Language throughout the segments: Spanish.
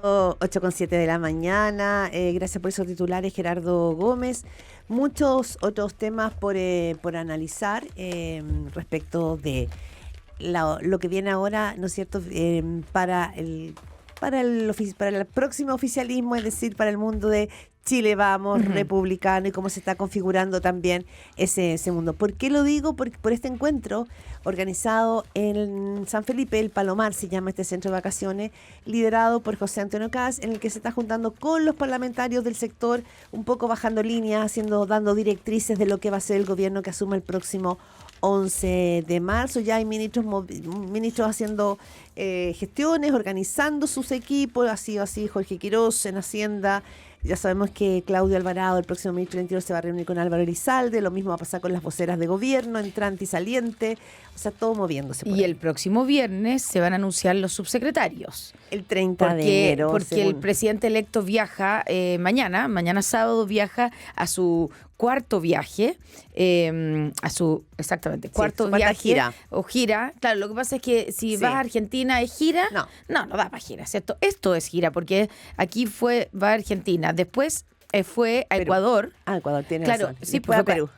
8:07 de la mañana. Gracias por esos titulares, Gerardo Gómez. Muchos otros temas por analizar respecto de lo que viene ahora, ¿no es cierto?, para el próximo oficialismo, es decir, para el mundo de Chile Vamos, republicano, y cómo se está configurando también ese mundo. ¿Por qué lo digo? Por este encuentro organizado en San Felipe, el Palomar se llama este centro de vacaciones, liderado por José Antonio Kast, en el que se está juntando con los parlamentarios del sector, un poco bajando líneas, dando directrices de lo que va a ser el gobierno que asuma el próximo 11 de marzo. Ya hay ministros haciendo gestiones, organizando sus equipos. Ha sido así Jorge Quirós en Hacienda. Ya sabemos que Claudio Alvarado, el próximo ministro del Interior, se va a reunir con Álvaro Elizalde. Lo mismo va a pasar con las voceras de gobierno, entrante y saliente. O sea, todo moviéndose. Y el próximo viernes se van a anunciar los subsecretarios. El 30 de enero. Porque el presidente electo viaja mañana sábado, viaja a su cuarto viaje, cuarto viaje gira. O gira. Claro, lo que pasa es que si vas a Argentina es gira. No va para gira, ¿cierto? Esto es gira, porque aquí va a Argentina, después fue a Ecuador. Ecuador, tiene claro, razón. Sí, fue a Perú.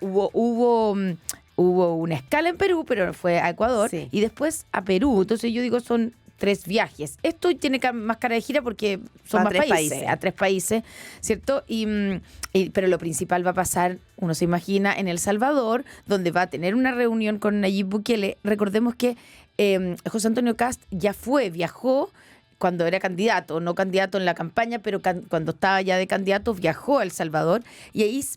Hubo una escala en Perú, pero fue a Ecuador, y después a Perú. Entonces yo digo, son 3 viajes. Esto tiene más cara de gira porque son más países, a 3 países, ¿cierto? Pero lo principal va a pasar, uno se imagina, en El Salvador, donde va a tener una reunión con Nayib Bukele. Recordemos que José Antonio Kast viajó cuando era candidato, no candidato en la campaña, pero cuando estaba ya de candidato viajó a El Salvador,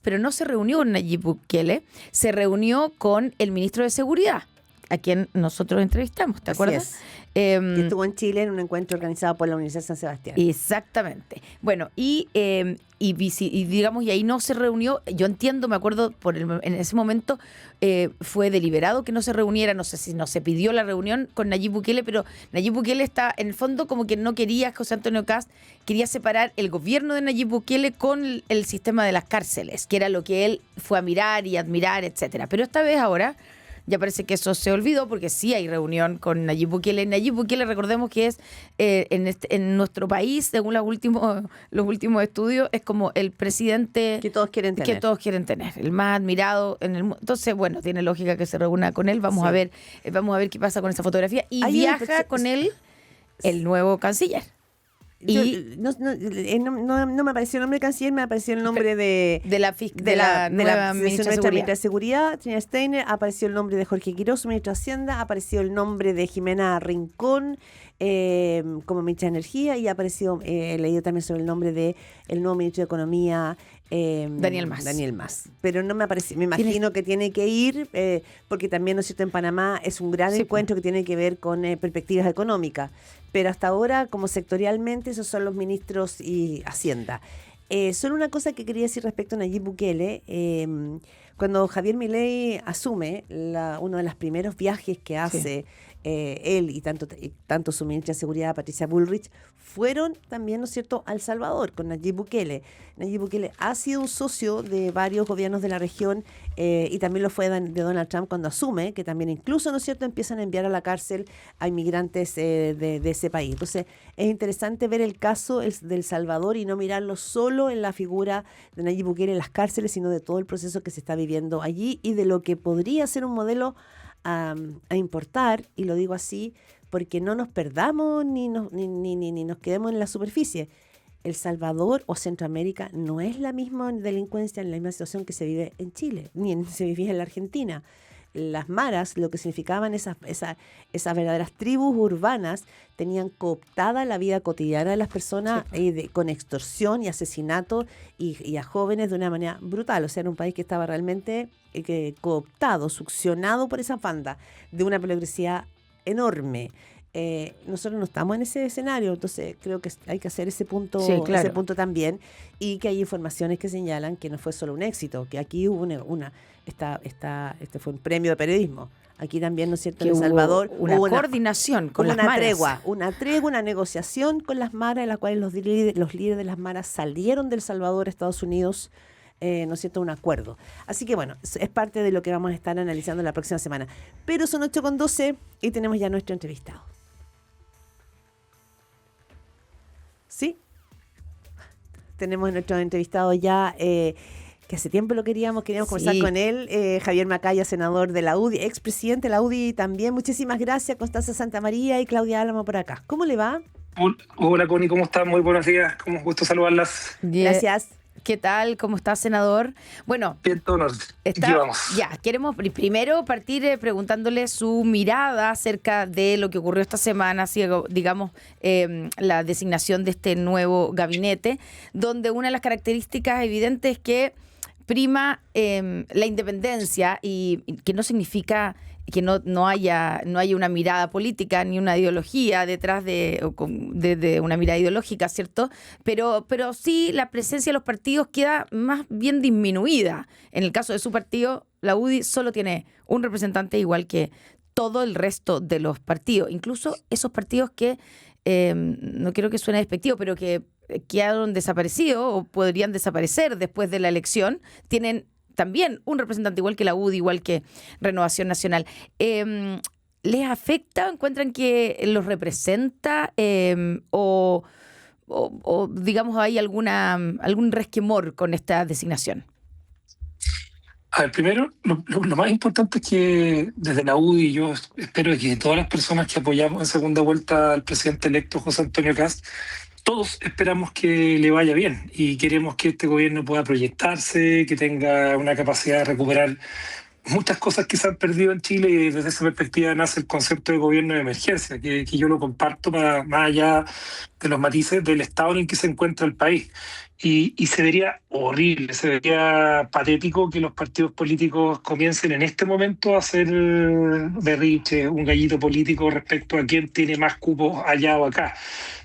pero no se reunió con Nayib Bukele, se reunió con el ministro de Seguridad, a quien nosotros entrevistamos, ¿te acuerdas? Que estuvo en Chile en un encuentro organizado por la Universidad de San Sebastián. Exactamente. Bueno, y ahí no se reunió. Yo entiendo, me acuerdo, en ese momento fue deliberado que no se reuniera, no sé si no se pidió la reunión con Nayib Bukele, pero Nayib Bukele está, en el fondo, como que no quería, José Antonio Kast quería separar el gobierno de Nayib Bukele con el sistema de las cárceles, que era lo que él fue a mirar y admirar, etcétera. Pero esta vez ahora ya parece que eso se olvidó, porque sí hay reunión con Nayib Bukele. Nayib Bukele, recordemos que es en nuestro país, según los últimos estudios, es como el presidente que todos quieren tener, el más admirado en el mundo. Entonces, bueno, tiene lógica que se reúna con él. Vamos a ver qué pasa con esa fotografía. Y viaja con él el nuevo canciller. No me apareció el nombre de canciller, me apareció el nombre de la nueva ministra de Seguridad, Trina Steiner. Apareció el nombre de Jorge Quirós, ministro de Hacienda. Apareció el nombre de Jimena Rincón como ministra de Energía. Y apareció, leído también sobre el nombre de el nuevo ministro de Economía, Daniel Mas. Pero no me apareció. Me imagino que tiene que ir, porque también, ¿no es cierto?, en Panamá es un gran encuentro que tiene que ver con perspectivas económicas. Pero hasta ahora, como sectorialmente, esos son los ministros y Hacienda. Solo una cosa que quería decir respecto a Nayib Bukele. Cuando Javier Milei asume, uno de los primeros viajes que hace él y tanto su ministra de Seguridad, Patricia Bullrich, fueron también, ¿no es cierto?, a El Salvador con Nayib Bukele. Nayib Bukele ha sido un socio de varios gobiernos de la región y también lo fue de Donald Trump cuando asume, que también incluso, ¿no es cierto?, empiezan a enviar a la cárcel a inmigrantes de ese país. Entonces, es interesante ver el caso de El Salvador y no mirarlo solo en la figura de Nayib Bukele en las cárceles, sino de todo el proceso que se está viviendo allí y de lo que podría ser un modelo a importar, y lo digo así porque no nos perdamos ni nos quedemos en la superficie. El Salvador o Centroamérica no es la misma delincuencia, en la misma situación que se vive en Chile, ni se vivía en la Argentina. Las maras, lo que significaban esas verdaderas tribus urbanas, tenían cooptada la vida cotidiana de las personas con extorsión y asesinato y a jóvenes de una manera brutal. O sea, era un país que estaba realmente cooptado, succionado por esa banda de una peligrosidad enorme. Nosotros no estamos en ese escenario, entonces creo que hay que hacer ese punto también, y que hay informaciones que señalan que no fue solo un éxito, que aquí hubo este fue un premio de periodismo. Aquí también, ¿no es cierto?, en El Salvador hubo una coordinación con las maras. Una tregua, una negociación con las maras, en la cual los líderes de las maras salieron del Salvador a Estados Unidos, ¿no es cierto?, un acuerdo. Así que bueno, es parte de lo que vamos a estar analizando la próxima semana. Pero son 8:12 y tenemos ya nuestro entrevistado. Sí. Tenemos nuestro entrevistado ya, que hace tiempo lo queríamos conversar con él, Javier Macaya, senador de la UDI, expresidente de la UDI también. Muchísimas gracias, Constanza Santamaría y Claudia Álamo por acá. ¿Cómo le va? Hola, Connie, ¿cómo estás? Muy buenos días, como gusto saludarlas. Gracias. ¿Qué tal? ¿Cómo está, senador? Bueno, bien, todos llevamos. Ya, queremos primero partir preguntándole su mirada acerca de lo que ocurrió esta semana, digamos, la designación de este nuevo gabinete, donde una de las características evidentes es que prima la independencia y que no significa que no haya una mirada política ni una ideología detrás de una mirada ideológica, ¿cierto? Pero sí la presencia de los partidos queda más bien disminuida. En el caso de su partido, la UDI solo tiene un representante, igual que todo el resto de los partidos. Incluso esos partidos que, no quiero que suene despectivo, pero que quedaron desaparecidos o podrían desaparecer después de la elección, tienen también un representante, igual que la UDI, igual que Renovación Nacional. ¿Les afecta? ¿Encuentran que los representa? O digamos, hay algún resquemor con esta designación? A ver, primero, lo más importante es que desde la UDI yo espero que todas las personas que apoyamos en segunda vuelta al presidente electo José Antonio Kast, todos esperamos que le vaya bien y queremos que este gobierno pueda proyectarse, que tenga una capacidad de recuperar muchas cosas que se han perdido en Chile, y desde esa perspectiva nace el concepto de gobierno de emergencia, que yo lo comparto más allá de los matices del estado en el que se encuentra el país. Y se vería horrible, se vería patético que los partidos políticos comiencen en este momento a hacer berrinche, un gallito político respecto a quién tiene más cupos allá o acá.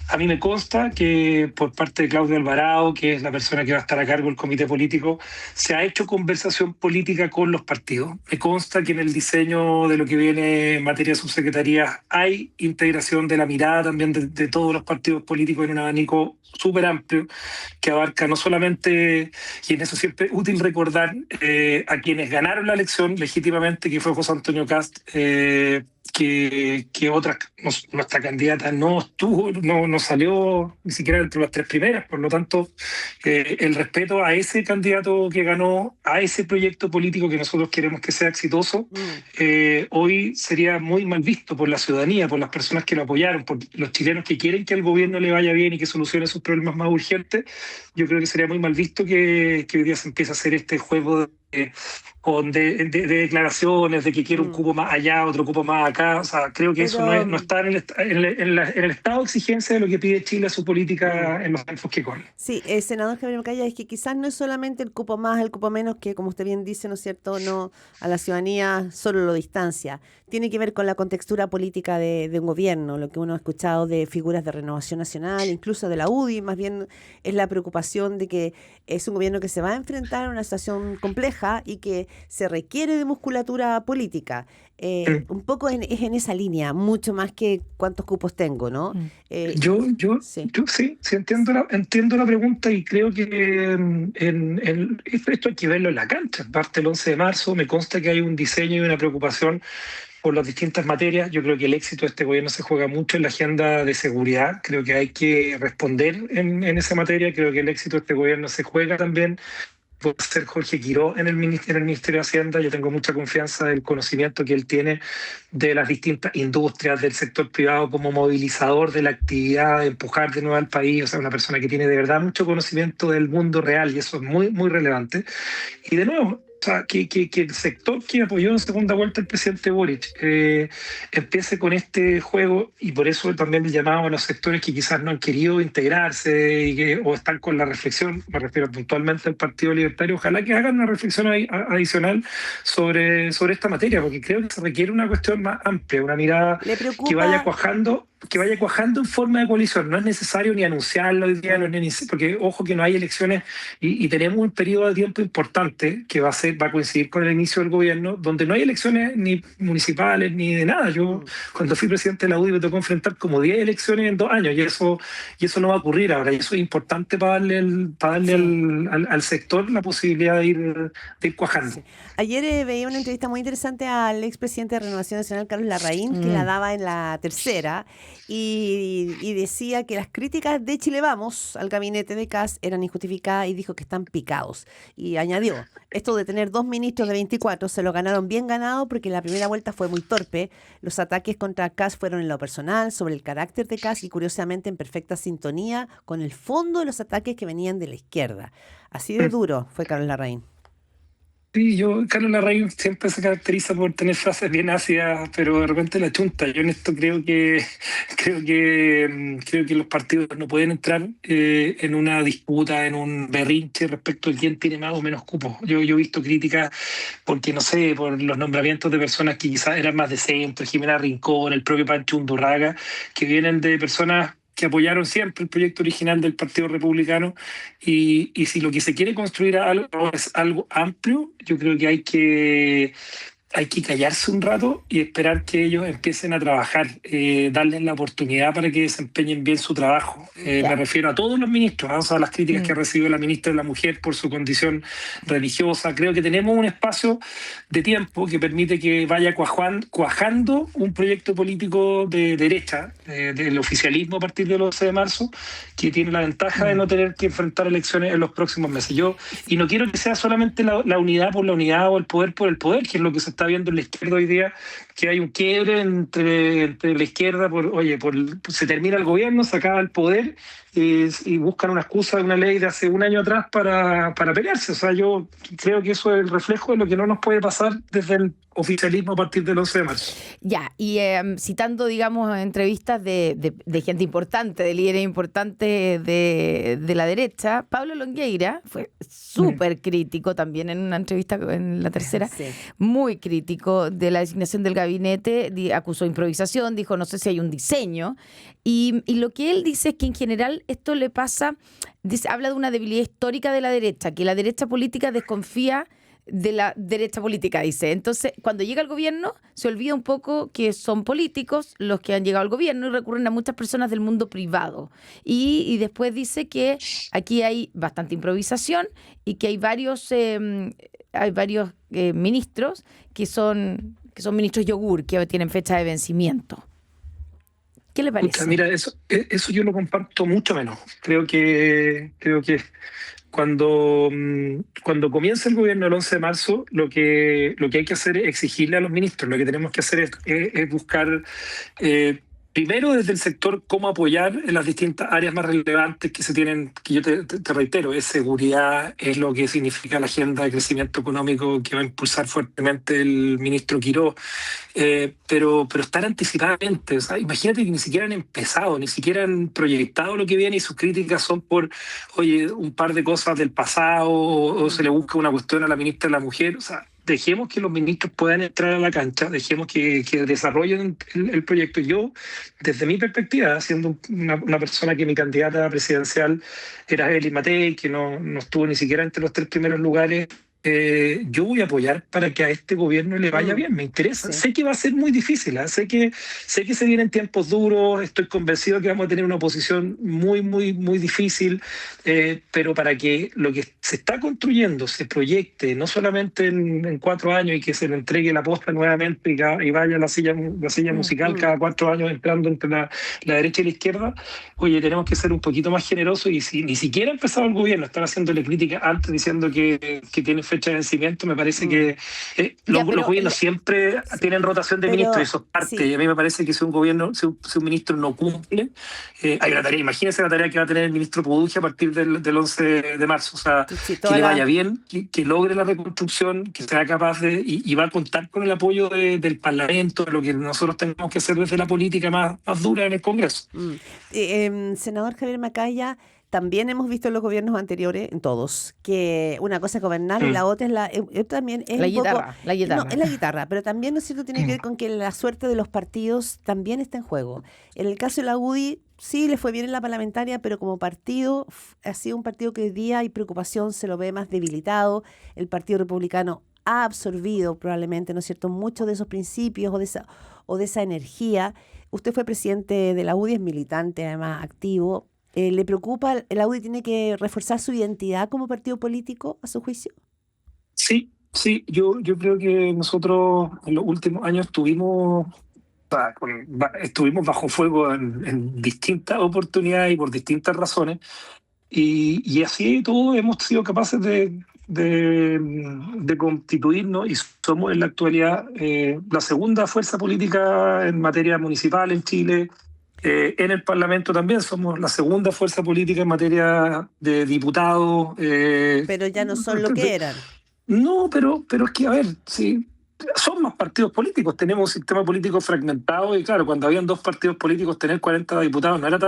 A mí me consta que por parte de Claudio Alvarado, que es la persona que va a estar a cargo del comité político, se ha hecho conversación política con los partidos. Me consta que en el diseño de lo que viene en materia de subsecretarías hay integración de la mirada también de todos los partidos políticos en un abanico súper amplio que abarca no solamente, y en eso siempre es útil recordar, a quienes ganaron la elección legítimamente, que fue José Antonio Kast, que nuestra candidata no salió ni siquiera entre las tres primeras. Por lo tanto, el respeto a ese candidato que ganó, a ese proyecto político que nosotros queremos que sea exitoso, hoy sería muy mal visto por la ciudadanía, por las personas que lo apoyaron, por los chilenos que quieren que al gobierno le vaya bien y que solucione sus problemas más urgentes. Yo creo que sería muy mal visto que hoy día se empiece a hacer este juego de declaraciones de que quiere un cupo más allá, otro cupo más acá. O sea, creo que eso no está en el estado de exigencia de lo que pide Chile a su política en los tiempos que corren. Sí, senador Javier Macaya, es que quizás no es solamente el cupo más, el cupo menos, que como usted bien dice, ¿no es cierto?, no a la ciudadanía solo lo distancia. Tiene que ver con la contextura política de un gobierno, lo que uno ha escuchado de figuras de Renovación Nacional, incluso de la UDI, más bien es la preocupación de que es un gobierno que se va a enfrentar a una situación compleja y que se requiere de musculatura política. Un poco es en esa línea, mucho más que cuántos cupos tengo, ¿no? Yo sí entiendo la pregunta, y creo que esto hay que verlo en la cancha. Parte el 11 de marzo, me consta que hay un diseño y una preocupación por las distintas materias. Yo creo que el éxito de este gobierno se juega mucho en la agenda de seguridad. Creo que hay que responder en esa materia. Creo que el éxito de este gobierno se juega también por ser Jorge Quiró en el Ministerio de Hacienda. Yo tengo mucha confianza del conocimiento que él tiene de las distintas industrias, del sector privado como movilizador de la actividad, de empujar de nuevo al país. O sea, una persona que tiene de verdad mucho conocimiento del mundo real, y eso es muy, muy relevante. Y de nuevo, o sea, que el sector que apoyó en segunda vuelta al presidente Boric empiece con este juego, y por eso también el llamado a los sectores que quizás no han querido integrarse o están con la reflexión, me refiero puntualmente al Partido Libertario, ojalá que hagan una reflexión adicional sobre esta materia, porque creo que se requiere una cuestión más amplia, una mirada que vaya cuajando en forma de coalición. No es necesario ni anunciarlo hoy día, porque ojo que no hay elecciones y tenemos un periodo de tiempo importante que va a coincidir con el inicio del gobierno, donde no hay elecciones ni municipales ni de nada. Yo cuando fui presidente de la UDI me tocó enfrentar como 10 elecciones en 2 años, y eso no va a ocurrir ahora, y eso es importante para darle al sector la posibilidad de ir cuajando. Sí. Ayer veía una entrevista muy interesante al expresidente de Renovación Nacional, Carlos Larraín, que la daba en La Tercera, y decía que las críticas de Chile Vamos al gabinete de Kast eran injustificadas y dijo que están picados. Y añadió, esto de tener 2 ministros de 24 se lo ganaron bien ganado porque la primera vuelta fue muy torpe. Los ataques contra Kast fueron en lo personal, sobre el carácter de Kast y curiosamente en perfecta sintonía con el fondo de los ataques que venían de la izquierda. Así de duro fue Carlos Larraín. Sí, Carlos Larraín siempre se caracteriza por tener frases bien ácidas, pero de repente la chunta. Yo en esto creo que los partidos no pueden entrar en una disputa, en un berrinche respecto de quién tiene más o menos cupos. Yo he visto críticas porque, no sé, por los nombramientos de personas que quizás eran más de centro, Jimena Rincón, el propio Pancho Undurraga, que vienen de personas que apoyaron siempre el proyecto original del Partido Republicano, y si lo que se quiere construir es algo amplio, yo creo que hay que callarse un rato y esperar que ellos empiecen a trabajar, darles la oportunidad para que desempeñen bien su trabajo. Me refiero a todos los ministros, o sea, las críticas que ha recibido la ministra de la Mujer por su condición religiosa. Creo que tenemos un espacio de tiempo que permite que vaya cuajando un proyecto político de derecha, del oficialismo a partir del 11 de marzo, que tiene la ventaja de no tener que enfrentar elecciones en los próximos meses. Y no quiero que sea solamente la unidad por la unidad o el poder por el poder, que es lo que se está viendo en la izquierda hoy día, que hay un quiebre entre la izquierda se termina el gobierno, se acaba el poder, y buscan una excusa de una ley de hace un año atrás para pelearse. O sea, yo creo que eso es el reflejo de lo que no nos puede pasar desde el oficialismo a partir del 11 de marzo. Ya, y citando, digamos, entrevistas de gente importante, de líderes importantes de la derecha, Pablo Longueira fue súper crítico también en una entrevista en La Tercera, muy crítico de la designación del gabinete, acusó improvisación, dijo no sé si hay un diseño, y lo que él dice es que en general esto le pasa, habla de una debilidad histórica de la derecha, que la derecha política desconfía de la derecha política, dice. Entonces, cuando llega al gobierno, se olvida un poco que son políticos los que han llegado al gobierno y recurren a muchas personas del mundo privado. Y después dice que aquí hay bastante improvisación y que hay varios ministros que son ministros yogur, que tienen fecha de vencimiento. ¿Qué le parece? Mira, eso yo lo comparto mucho menos. Creo que cuando comienza el gobierno el 11 de marzo, lo que hay que hacer es exigirle a los ministros. Lo que tenemos que hacer es buscar, primero desde el sector, cómo apoyar en las distintas áreas más relevantes que se tienen, que yo te reitero, es seguridad, es lo que significa la agenda de crecimiento económico que va a impulsar fuertemente el ministro Quirós. Pero estar anticipadamente, o sea, imagínate que ni siquiera han empezado, ni siquiera han proyectado lo que viene, y sus críticas son por, un par de cosas del pasado, o se le busca una cuestión a la ministra de la Mujer. O sea, dejemos que los ministros puedan entrar a la cancha, dejemos que desarrollen el proyecto. Yo, desde mi perspectiva, siendo una persona que mi candidata presidencial era Evelyn Matei, que no estuvo ni siquiera entre los 3 primeros lugares, yo voy a apoyar para que a este gobierno le vaya bien. Me interesa. Sí. Sé que va a ser muy difícil, sé que se vienen tiempos duros, estoy convencido que vamos a tener una oposición muy, muy, muy difícil, pero para que lo que se está construyendo se proyecte, no solamente en 4 años y que se le entregue la posta nuevamente y vaya la silla musical cada 4 años entrando entre la derecha y la izquierda, tenemos que ser un poquito más generosos, y si ni siquiera ha empezado el gobierno, están haciéndole crítica antes diciendo que tiene fecha de vencimiento. Me parece que los gobiernos siempre tienen rotación de ministros, y eso es parte. Sí. Y a mí me parece que si un ministro no cumple, hay una tarea. Imagínense la tarea que va a tener el ministro Pudugia a partir del 11 de marzo. O sea, que le vaya bien, que logre la reconstrucción, que sea capaz y va a contar con el apoyo del Parlamento, de lo que nosotros tenemos que hacer desde la política más dura en el Congreso. Senador Javier Macaya, también hemos visto en los gobiernos anteriores, en todos, que una cosa es gobernar y la otra también es la guitarra. No, es la guitarra, pero también, ¿no es cierto?, tiene que ver con que la suerte de los partidos también está en juego. En el caso de la UDI, sí le fue bien en la parlamentaria, pero como partido ha sido un partido que hoy día hay preocupación, se lo ve más debilitado. El Partido Republicano ha absorbido probablemente, ¿no es cierto?, muchos de esos principios o de esa energía. Usted fue presidente de la UDI, es militante, además activo. ¿Le preocupa? ¿La UDI tiene que reforzar su identidad como partido político, a su juicio? Sí, yo creo que nosotros en los últimos años tuvimos estuvimos bajo fuego en distintas oportunidades y por distintas razones, y así todo hemos sido capaces de constituirnos y somos en la actualidad la segunda fuerza política en materia municipal en Chile. En el Parlamento también somos la segunda fuerza política en materia de diputados. Pero ya no son lo que eran. No, pero es que, a ver, sí, son más partidos políticos, tenemos un sistema político fragmentado y claro, cuando habían dos partidos políticos, tener 40 diputados no era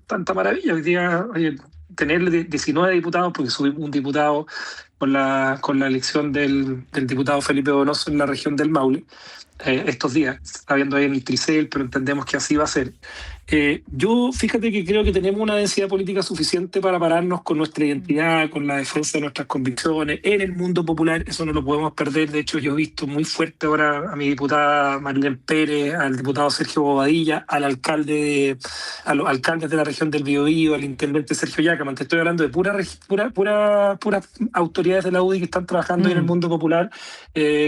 tanta maravilla. Hoy día, oye, tener 19 diputados, porque subimos un diputado con la elección del diputado Felipe Donoso en la región del Maule, estos días, está viendo ahí en el Tricel, pero entendemos que así va a ser. Yo, fíjate que creo que tenemos una densidad política suficiente para pararnos con nuestra identidad, con la defensa de nuestras convicciones, en el mundo popular, eso no lo podemos perder. De hecho, yo he visto muy fuerte ahora a mi diputada Marilén Pérez, al diputado Sergio Bobadilla, a los alcaldes de la región del Biobío, al intendente Sergio Yacaman. Te estoy hablando de puras autoridades de la UDI que están trabajando en el mundo popular,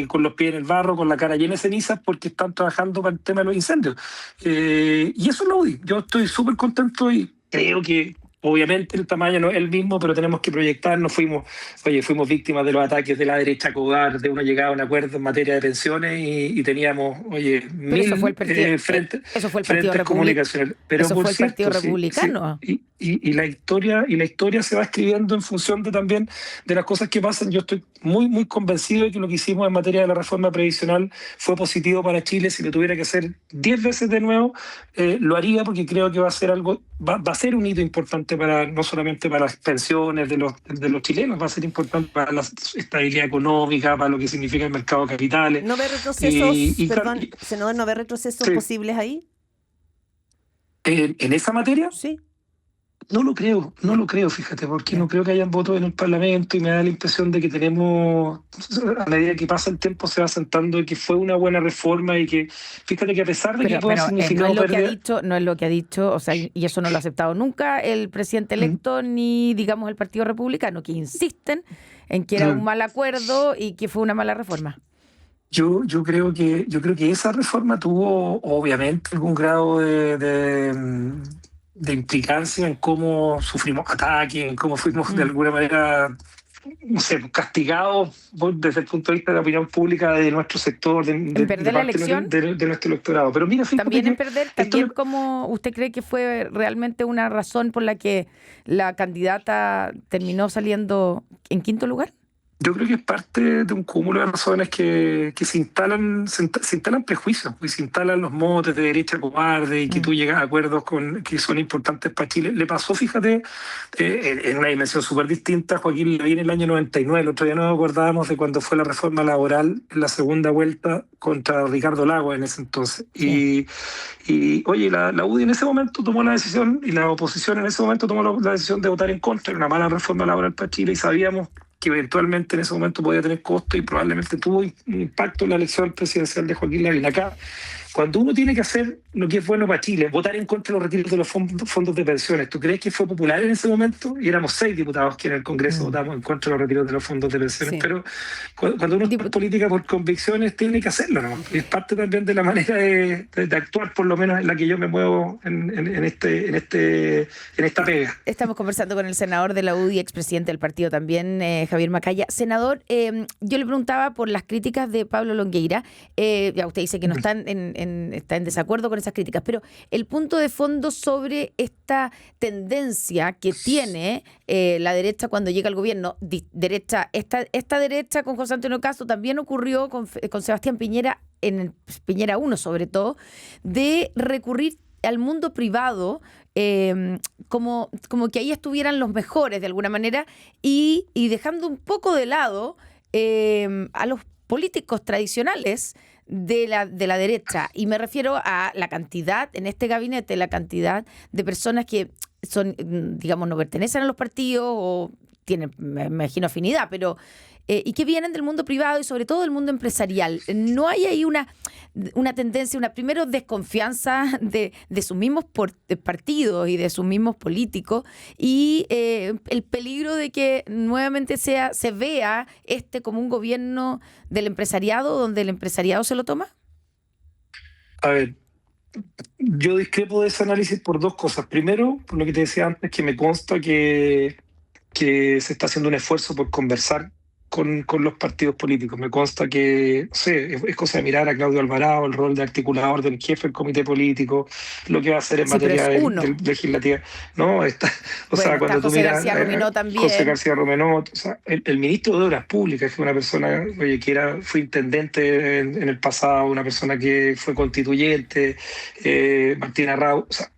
con los pies en el barro, con la cara llena de cenizas, porque están trabajando para el tema de los incendios. Y eso es la UDI. Yo estoy súper contento y creo que obviamente el tamaño no es el mismo, pero tenemos que proyectarnos. Fuimos víctimas de los ataques de la derecha cobarde, uno llegaba a un acuerdo en materia de pensiones y teníamos, frentes comunicacionales. Pero eso por fue el cierto, Partido Republicano. Sí. Y la historia se va escribiendo en función también de las cosas que pasan. Yo estoy muy, muy convencido de que lo que hicimos en materia de la reforma previsional fue positivo para Chile. Si lo tuviera que hacer 10 veces de nuevo, lo haría, porque creo que va a ser un hito importante no solamente para las pensiones de los chilenos, va a ser importante para la estabilidad económica, para lo que significa el mercado de capitales. ¿No ve retrocesos, senador, no ve retrocesos posibles ahí? ¿En esa materia? Sí. No lo creo, fíjate, porque no creo que hayan votos en el Parlamento y me da la impresión de que a medida que pasa el tiempo se va sentando que fue una buena reforma y que, fíjate que a pesar de que puede significar no es lo que ha dicho, o sea, y eso no lo ha aceptado nunca el presidente electo ni, digamos, el Partido Republicano, que insisten en que era un mal acuerdo y que fue una mala reforma. Yo creo que esa reforma tuvo obviamente algún grado de implicancia en cómo sufrimos ataques, en cómo fuimos de alguna manera, no sé, castigados desde el punto de vista de la opinión pública de nuestro sector, ¿En perder la elección? De nuestro electorado. Pero mira, también en perder, como usted cree que fue realmente una razón por la que la candidata terminó saliendo en quinto lugar. Yo creo que es parte de un cúmulo de razones que se instalan prejuicios, y se instalan los motes de derecha cobarde y que tú llegas a acuerdos que son importantes para Chile. Le pasó, fíjate, en una dimensión súper distinta a Joaquín Lavín en el año 99. El otro día nos acordábamos de cuando fue la reforma laboral en la segunda vuelta contra Ricardo Lagos en ese entonces. Sí. Y oye, la UDI en ese momento tomó la decisión, y la oposición en ese momento tomó la decisión de votar en contra. Era una mala reforma laboral para Chile y sabíamos que eventualmente en ese momento podía tener costo y probablemente tuvo un impacto en la elección presidencial de Joaquín Lavín. Acá, cuando uno tiene que hacer lo que es bueno para Chile, votar en contra de los retiros de los fondos de pensiones, ¿tú crees que fue popular en ese momento? Y éramos 6 diputados que en el Congreso votamos en contra de los retiros de los fondos de pensiones. Sí. Pero cuando uno está en política por convicciones, tiene que hacerlo, ¿no? Es parte también de la manera de actuar, por lo menos en la que yo me muevo en esta pega. Estamos conversando con el senador de la UDI, expresidente del partido también, Javier Macaya. Senador, yo le preguntaba por las críticas de Pablo Longueira. Ya usted dice que no está en desacuerdo con esas críticas, pero el punto de fondo sobre esta tendencia que tiene la derecha cuando llega al gobierno, esta derecha con José Antonio Castro también ocurrió con Sebastián Piñera, en Piñera 1 sobre todo, de recurrir al mundo privado, como que ahí estuvieran los mejores de alguna manera, y dejando un poco de lado a los políticos tradicionales de la derecha. Y me refiero a la cantidad, en este gabinete, la cantidad de personas que son, digamos, no pertenecen a los partidos o tienen, me imagino, afinidad, pero y que vienen del mundo privado y sobre todo del mundo empresarial. ¿No hay ahí una tendencia, primero desconfianza de sus mismos partidos y de sus mismos políticos, y el peligro de que nuevamente se vea como un gobierno del empresariado, donde el empresariado se lo toma? A ver, yo discrepo de ese análisis por dos cosas. Primero, por lo que te decía antes, que me consta que se está haciendo un esfuerzo por conversar con los partidos políticos. Me consta que, no sé, es cosa de mirar a Claudio Alvarado, el rol de articulador del jefe del comité político, lo que va a hacer en Sí, pero materia es uno. legislativa. No, o Bueno, sea, está cuando tú José miras García Ruminó también. José García Ruminó, o sea, el ministro de Obras Públicas, que es una persona, oye, fue intendente en el pasado, una persona que fue constituyente, Martín Arrau, o sea,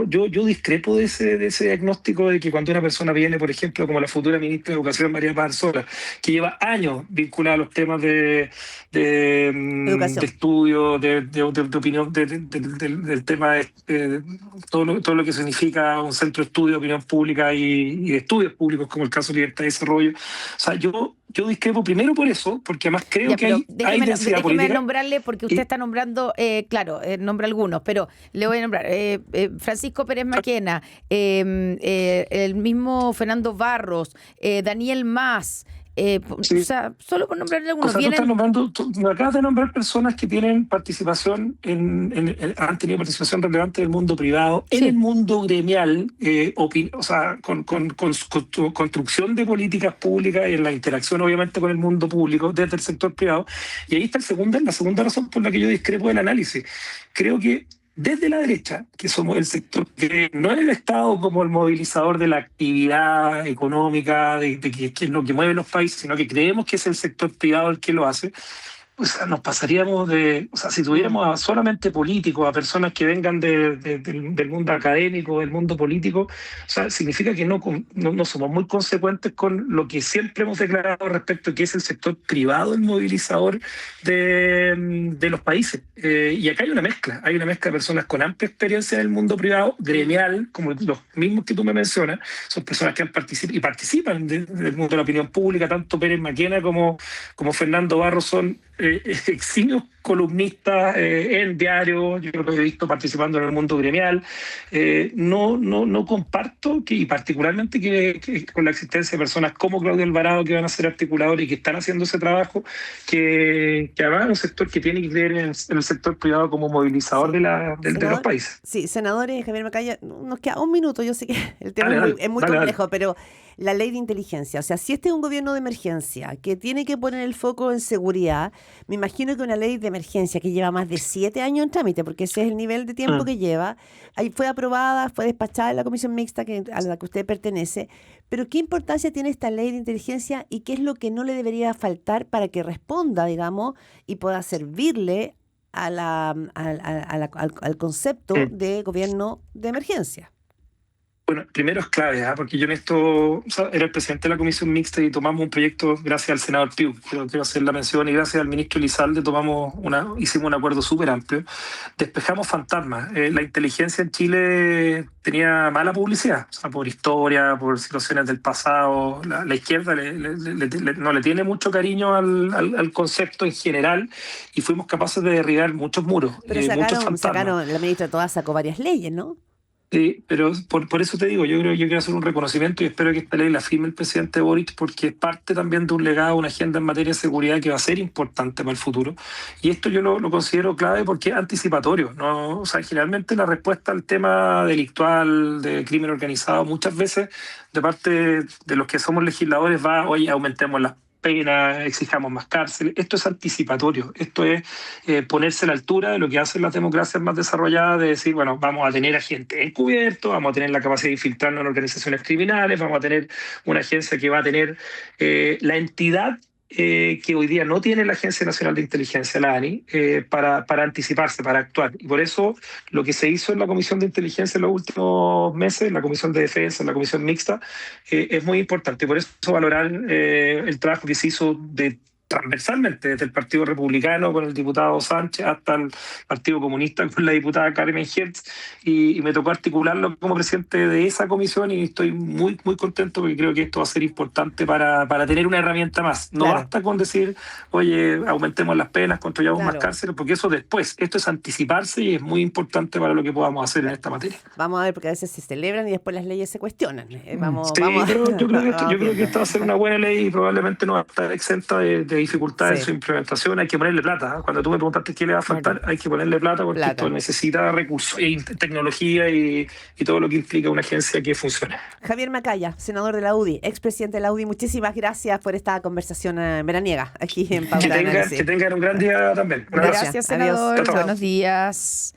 yo discrepo de ese diagnóstico de que cuando una persona viene, por ejemplo, como la futura ministra de Educación, María Paz Arzola, que lleva años vinculada a los temas de estudio, de opinión, del tema de todo lo que significa un centro de estudio de opinión pública y de estudios públicos, como el caso de Libertad y Desarrollo. O sea, yo discrepo primero por eso, porque además creo que hay densidad política. Déjeme nombrarle, porque usted está nombrando, nombra algunos, pero le voy a nombrar Francisco Pérez Maquena, el mismo Fernando Barros, Daniel Mas. Sí. O sea, solo por nombrarle algunos. O sea, me acabas de nombrar personas que tienen participación, han tenido participación relevante del mundo privado, en el mundo gremial, o sea, con construcción de políticas públicas y en la interacción, obviamente, con el mundo público desde el sector privado. Y ahí está la segunda razón por la que yo discrepo del análisis. Creo que desde la derecha, que somos el sector que no es el Estado como el movilizador de la actividad económica, de que es lo que mueve los países, sino que creemos que es el sector privado el que lo hace, pues nos pasaríamos si tuviéramos solamente políticos, a personas que vengan del mundo académico, del mundo político, o sea, significa que no somos muy consecuentes con lo que siempre hemos declarado respecto a que es el sector privado el movilizador de los países. Y acá hay una mezcla de personas con amplia experiencia en el mundo privado, gremial, como los mismos que tú me mencionas, son personas que participan del mundo de la opinión pública, tanto Pérez Maquena como Fernando Barros son eximios columnistas en diarios, yo lo he visto participando en el mundo gremial. No comparto y particularmente que con la existencia de personas como Claudio Alvarado que van a ser articuladores y que están haciendo ese trabajo, que además es un sector que tiene que creer en el sector privado como movilizador de los países. Sí, senadores, Javier Macaya, nos queda un minuto, yo sé que el tema es muy complejo, pero la ley de inteligencia, o sea, si este es un gobierno de emergencia que tiene que poner el foco en seguridad, me imagino que una ley de emergencia que lleva más de 7 años en trámite, porque ese es el nivel de tiempo que lleva, ahí fue aprobada, fue despachada en la comisión mixta a la que usted pertenece, pero ¿qué importancia tiene esta ley de inteligencia y qué es lo que no le debería faltar para que responda, digamos, y pueda servirle al concepto de gobierno de emergencia? Bueno, primero es clave, porque yo en esto era el presidente de la comisión mixta y tomamos un proyecto gracias al senador Piu, quiero hacer la mención, y gracias al ministro Elizalde hicimos un acuerdo súper amplio. Despejamos fantasmas. La inteligencia en Chile tenía mala publicidad, o sea, por historia, por situaciones del pasado. La izquierda no le tiene mucho cariño al concepto en general y fuimos capaces de derribar muchos muros. Pero la ministra Toá sacó varias leyes, ¿no? Sí, pero por eso te digo, yo quiero hacer un reconocimiento y espero que esta ley la firme el presidente Boric, porque es parte también de un legado, una agenda en materia de seguridad que va a ser importante para el futuro. Y esto yo lo considero clave porque es anticipatorio, ¿no? O sea, generalmente la respuesta al tema delictual, de crimen organizado, muchas veces de parte de los que somos legisladores oye, aumentemos las penas, exijamos más cárcel. Esto es anticipatorio, esto es ponerse a la altura de lo que hacen las democracias más desarrolladas, de decir, bueno, vamos a tener agentes encubiertos, vamos a tener la capacidad de infiltrarnos en organizaciones criminales, vamos a tener una agencia que va a tener la entidad que hoy día no tiene la Agencia Nacional de Inteligencia, la ANI, para anticiparse, para actuar. Y por eso lo que se hizo en la Comisión de Inteligencia en los últimos meses, en la Comisión de Defensa, en la Comisión Mixta, es muy importante. Por eso valorar el trabajo que se hizo transversalmente, desde el Partido Republicano con el diputado Sánchez hasta el Partido Comunista con la diputada Carmen Hertz, y me tocó articularlo como presidente de esa comisión y estoy muy, muy contento porque creo que esto va a ser importante para tener una herramienta más. No basta con decir, oye, aumentemos las penas, construyamos más cárceles, porque eso después, esto es anticiparse y es muy importante para lo que podamos hacer en esta materia. Vamos a ver, porque a veces se celebran y después las leyes se cuestionan. Pero yo creo que esto va a ser una buena ley y probablemente no va a estar exenta de dificultad en su implementación. Hay que ponerle plata. Cuando tú me preguntaste qué le va a faltar, hay que ponerle plata porque esto necesita recursos y tecnología y todo lo que implica una agencia que funcione. Javier Macaya, senador de la UDI, expresidente de la UDI, muchísimas gracias por esta conversación veraniega aquí en Pauta de Análisis. Que tengan un gran día también. Gracias, senador. Buenos días.